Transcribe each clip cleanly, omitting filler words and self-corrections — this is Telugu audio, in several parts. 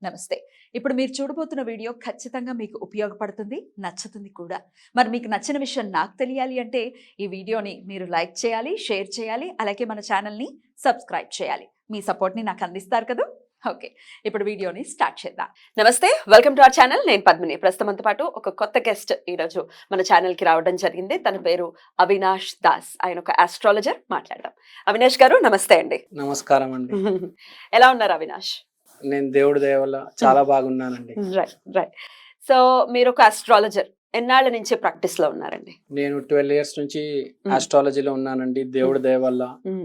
నమస్తే. ఇప్పుడు మీరు చూడబోతున్న వీడియో ఖచ్చితంగా మీకు ఉపయోగపడుతుంది, నచ్చుతుంది కూడా. మరి మీకు నచ్చిన విషయం నాకు తెలియాలి అంటే ఈ వీడియోని మీరు లైక్ చేయాలి, షేర్ చేయాలి, అలాగే మన ఛానల్‌ని సబ్స్క్రైబ్ చేయాలి. మీ సపోర్ట్‌ని నాకు అందిస్తారు కదా! ఓకే. ఇప్పుడు వీడియోని స్టార్ట్ చేద్దాం. నమస్తే, వెల్కమ్ టు అవర్ ఛానల్. నేను పద్మిని. ప్రస్తుతంతో పాటు ఒక కొత్త గెస్ట్ ఈరోజు మన ఛానల్‌కి రావడం జరిగింది. తన పేరు అవినాష్ దాస్. ఆయన ఒక ఆస్ట్రాలజర్. మాట్లాడదాం. అవినాష్ గారు నమస్తే అండి. నమస్కారం అండి. ఎలా ఉన్నారు అవినాష్? నేను దేవుడి దయ వల్ల చాలా బాగున్నానండి. రైట్. సో మీరు ఒక ఆస్ట్రాలజర్. ఎన్నాళ్ళ నుంచి ప్రాక్టీస్ లో ఉన్నారండి? నేను 12 ఇయర్స్ నుంచి ఆస్ట్రాలజీలో ఉన్నానండి. దేవుడి దయ వల్ల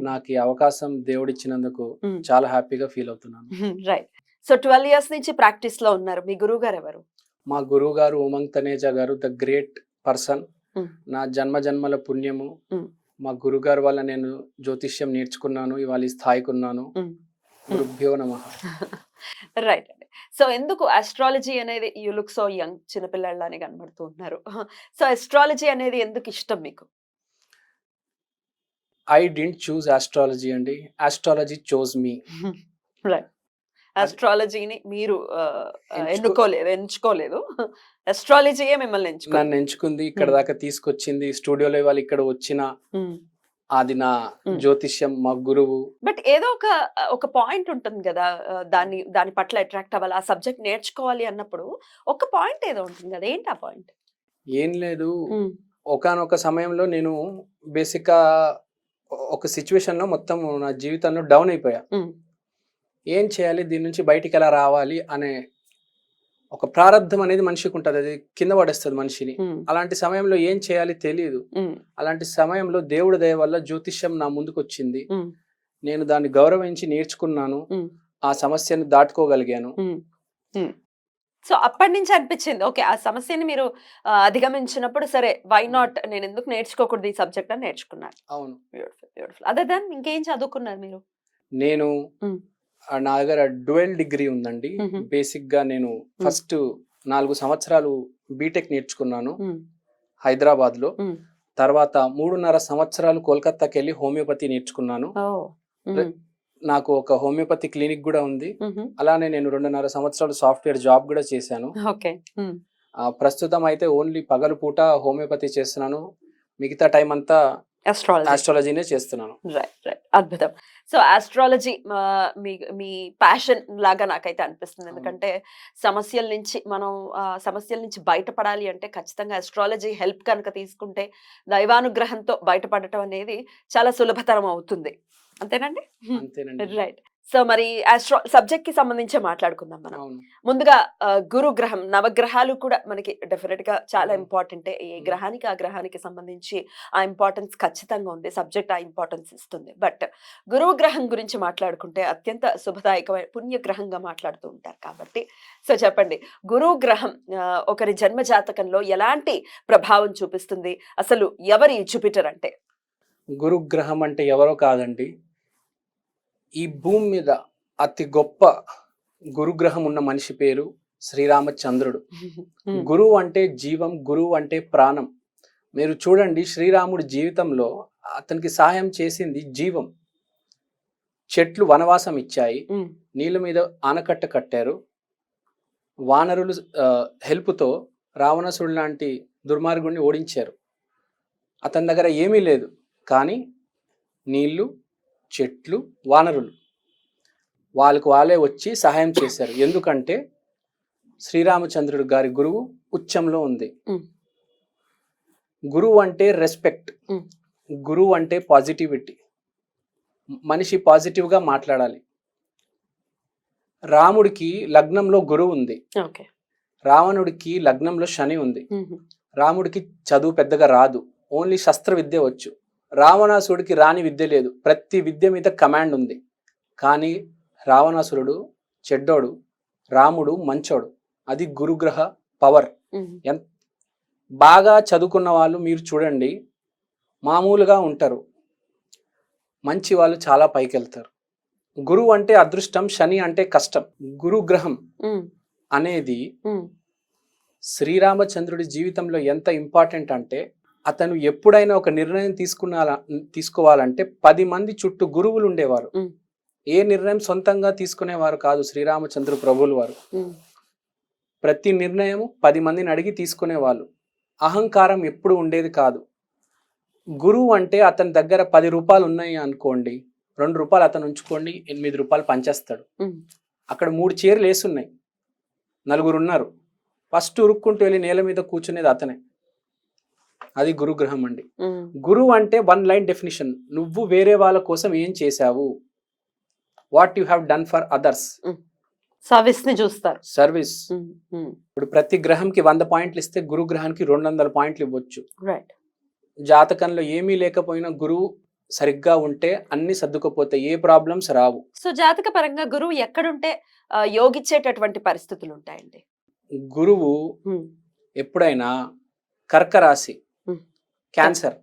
నాకు ఈ అవకాశం దేవుడు ఇచ్చినందుకు చాలా హ్యాపీగా ఫీల్ అవుతున్నాను. రైట్. సో 12 ఇయర్స్ నుంచి ప్రాక్టీస్ లో ఉన్నారు. మీ గురువు గారు ఎవరు? మా గురువు గారు ఉమంగ్ తనేజా గారు, ద గ్రేట్ పర్సన్. నా జన్మ జన్మల పుణ్యము. మా గురువు గారు వల్ల నేను జ్యోతిష్యం నేర్చుకున్నాను, ఇవాళ ఈ స్థాయికి ఉన్నాను. గురుభ్యో నమః. రైట్ అండి. సో ఎందుకు ఆస్ట్రాలజీ అనేది, యూ లుక్ సో యంగ్, చిన్నపిల్లలానే కనబడుతూ ఉన్నారు. సో ఆస్ట్రాలజీ అనేది ఎందుకు ఇష్టం మీకు? ఐ డింట్ చూజ్ ఆస్ట్రాలజీ అండి, ఆస్ట్రాలజీ చోజ్ మీ. రైట్. ఆస్ట్రాలజీని మీరు ఎంచుకోలేదు. ఆస్ట్రాలజీయే మిమ్మల్ని ఎంచుకుంది. నన్ను ఎంచుకుంది, ఇక్కడ దాకా తీసుకొచ్చింది. స్టూడియోలో ఇవాళ ఇక్కడ వచ్చిన అది నా జ్యోతిష్యం, మా గురువు. బట్ ఏదో ఒక పాయింట్ ఉంటుంది కదా, దాని పట్ల అట్రాక్ట్ అవ్వాలి, ఆ సబ్జెక్ట్ నేర్చుకోవాలి అన్నప్పుడు ఒక పాయింట్ ఏదో ఉంటుంది కదా. ఏంటి ఆ పాయింట్? ఏం లేదు, ఒకానొక సమయంలో నేను బేసిక్ గా ఒక సిచ్యువేషన్ లో మొత్తం నా జీవితంలో డౌన్ అయిపోయా. ఏం చేయాలి, దీని నుంచి బయటికి ఎలా రావాలి అనే ఒక ప్రారంధం అనేది మనిషికి ఉంటుంది, అది కింద పడేస్తుంది మనిషిని. అలాంటి సమయంలో ఏం చేయాలి తెలియదు. అలాంటి సమయంలో దేవుడి దయ వల్ల జ్యోతిష్యం నా ముందుకు వచ్చింది. నేను దాన్ని గౌరవించి నేర్చుకున్నాను, ఆ సమస్యను దాటుకోగలిగాను. సో అప్పటి నుంచి అనిపించింది, ఓకే, ఆ సమస్యని మీరు అధిగమించినప్పుడు సరే, వై నాట్, నేను ఎందుకు నేర్చుకోకూడదు ఈ సబ్జెక్ట్ అని నేర్చుకున్నారు. అవును. బ్యూటిఫుల్. అదర్ దాన్ ఇంకేం చదువుకున్నారు మీరు? నేను నా దగ్గర డ్యూయల్ డిగ్రీ ఉందండి. బేసిక్ గా నేను ఫస్ట్ 4 సంవత్సరాలు బీటెక్ నేర్చుకున్నాను హైదరాబాద్ లో. తర్వాత 3.5 సంవత్సరాలు కోల్కతాకి వెళ్ళి హోమియోపతి నేర్చుకున్నాను. నాకు ఒక హోమియోపతి క్లినిక్ కూడా ఉంది. అలానే నేను 2.5 సంవత్సరాలు సాఫ్ట్వేర్ జాబ్ కూడా చేశాను. ప్రస్తుతం అయితే ఓన్లీ పగలు పూట హోమియోపతి చేస్తున్నాను, మిగతా టైం అంతా ఆస్ట్రాలజీనే చేస్తున్నాను. రైట్. అద్భుతం. సో ఆస్ట్రాలజీ మీ ప్యాషన్ లాగా నాకైతే అనిపిస్తుంది. ఎందుకంటే సమస్యల నుంచి బయటపడాలి అంటే ఖచ్చితంగా ఆస్ట్రాలజీ హెల్ప్ కనుక తీసుకుంటే దైవానుగ్రహంతో బయటపడటం అనేది చాలా సులభతరం అవుతుంది. అంతేనండి? రైట్. సో మరి సబ్జెక్ట్ కి సంబంధించి మాట్లాడుకుందాం మనం. ముందుగా గురు గ్రహం, నవగ్రహాలు కూడా మనకి డెఫినెట్ గా చాలా ఇంపార్టెంట్. ఏ గ్రహానికి ఆ గ్రహానికి సంబంధించి ఆ ఇంపార్టెన్స్ ఖచ్చితంగా ఉంది, సబ్జెక్ట్ ఆ ఇంపార్టెన్స్ ఇస్తుంది. బట్ గురువు గ్రహం గురించి మాట్లాడుకుంటే అత్యంత శుభదాయకమైన పుణ్యగ్రహంగా మాట్లాడుతూ ఉంటారు కాబట్టి, సో చెప్పండి, గురువు గ్రహం ఒకరి జన్మ జాతకంలో ఎలాంటి ప్రభావం చూపిస్తుంది? అసలు ఎవరి జూపిటర్ అంటే? గురుగ్రహం అంటే ఎవరో కాదండి, ఈ భూమి మీద అతి గొప్ప గురుగ్రహం ఉన్న మనిషి పేరు శ్రీరామచంద్రుడు. గురువు అంటే జీవం, గురువు అంటే ప్రాణం. మీరు చూడండి, శ్రీరాముడి జీవితంలో అతనికి సహాయం చేసింది జీవం. చెట్లు వనవాసం ఇచ్చాయి, నీళ్ళ మీద ఆనకట్ట కట్టారు, వానరులు హెల్ప్తో రావణాసురుడు లాంటి దుర్మార్గుడిని ఓడించారు. అతని దగ్గర ఏమీ లేదు, కానీ నీళ్లు, చెట్లు, వానరులు వాళ్ళే వచ్చి సహాయం చేశారు. ఎందుకంటే శ్రీరామచంద్రుడు గారి గురువు ఉచ్చంలో ఉంది. గురువు అంటే రెస్పెక్ట్, గురువు అంటే పాజిటివిటీ. మనిషి పాజిటివ్గా మాట్లాడాలి. రాముడికి లగ్నంలో గురువు ఉంది, రావణుడికి లగ్నంలో శని ఉంది. రాముడికి చదువు పెద్దగా రాదు, ఓన్లీ శస్త్ర విద్య వచ్చు. రావణాసురుడికి రాని విద్య లేదు, ప్రతి విద్య మీద కమాండ్ ఉంది. కానీ రావణాసురుడు చెడ్డోడు, రాముడు మంచోడు. అది గురుగ్రహ పవర్. బాగా చదువుకున్న వాళ్ళు మీరు చూడండి, మామూలుగా ఉంటారు, మంచి వాళ్ళు చాలా పైకి వెళ్తారు. గురువు అంటే అదృష్టం, శని అంటే కష్టం. గురుగ్రహం అనేది శ్రీరామచంద్రుడి జీవితంలో ఎంత ఇంపార్టెంట్ అంటే, అతను ఎప్పుడైనా ఒక నిర్ణయం తీసుకోవాలంటే 10 మంది చుట్టూ గురువులు ఉండేవారు. ఏ నిర్ణయం సొంతంగా తీసుకునేవారు కాదు శ్రీరామచంద్ర ప్రభువులు వారు. ప్రతి నిర్ణయం 10 మందిని అడిగి తీసుకునేవాళ్ళు. అహంకారం ఎప్పుడు ఉండేది కాదు. గురువు అంటే అతని దగ్గర 10 రూపాయలు ఉన్నాయి అనుకోండి, 2 రూపాయలు అతను ఉంచుకోండి, 8 రూపాయలు పంచేస్తాడు. అక్కడ 3 చైర్లు వేసున్నాయి, 4 ఉన్నారు. ఫస్ట్ ఉరుక్కుంటూ వెళ్ళి నేల మీద కూర్చునేది అతనే. అది గురుగ్రహం అండి. గురువు అంటే 1 లైన్ డెఫినిషన్. నువ్వు వేరే వాళ్ళ కోసం ఏం చేశావు, what you have done for others. Service ని చూస్తారు. సర్వీస్. ఇప్పుడు ప్రతి గ్రహంకి 100 పాయింట్లు ఇస్తే గురు గ్రహానికి 200 పాయింట్లు ఇవ్వచ్చు. రైట్. జాతకంలో ఏమీ లేకపోయినా గురువు సరిగ్గా ఉంటే అన్ని సర్దుకుపోతాయి, ఏ ప్రాబ్లమ్స్ రావు. సో జాతక పరంగా గురువు ఎక్కడుంటే యోగిచ్చేటటువంటి పరిస్థితులు ఉంటాయండి? గురువు ఎప్పుడైనా కర్క రాశి, క్యాన్సర్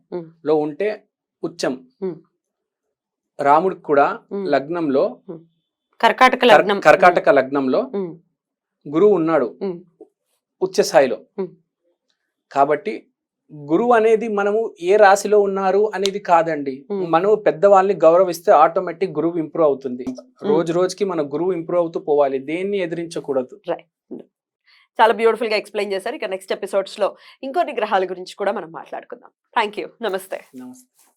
లో ఉంటే ఉచ్చం. రాముడికి కూడా లగ్నంలో కర్కాటక లగ్నంలో గురువు ఉన్నాడు ఉచ్చ స్థాయిలో. కాబట్టి గురువు అనేది మనము ఏ రాశిలో ఉన్నారు అనేది కాదండి. మనం పెద్దవాళ్ళని గౌరవిస్తే ఆటోమేటిక్ గురువు ఇంప్రూవ్ అవుతుంది. రోజు రోజుకి మన గురువు ఇంప్రూవ్ అవుతూ పోవాలి, దేన్ని ఎదిరించకూడదు. చాలా బ్యూటిఫుల్ గా ఎక్స్ప్లెయిన్ చేశారు. ఇక నెక్స్ట్ ఎపిసోడ్స్ లో ఇంకొన్ని గ్రహాల గురించి కూడా మనం మాట్లాడుకుందాం. Thank you. నమస్తే. నమస్తే.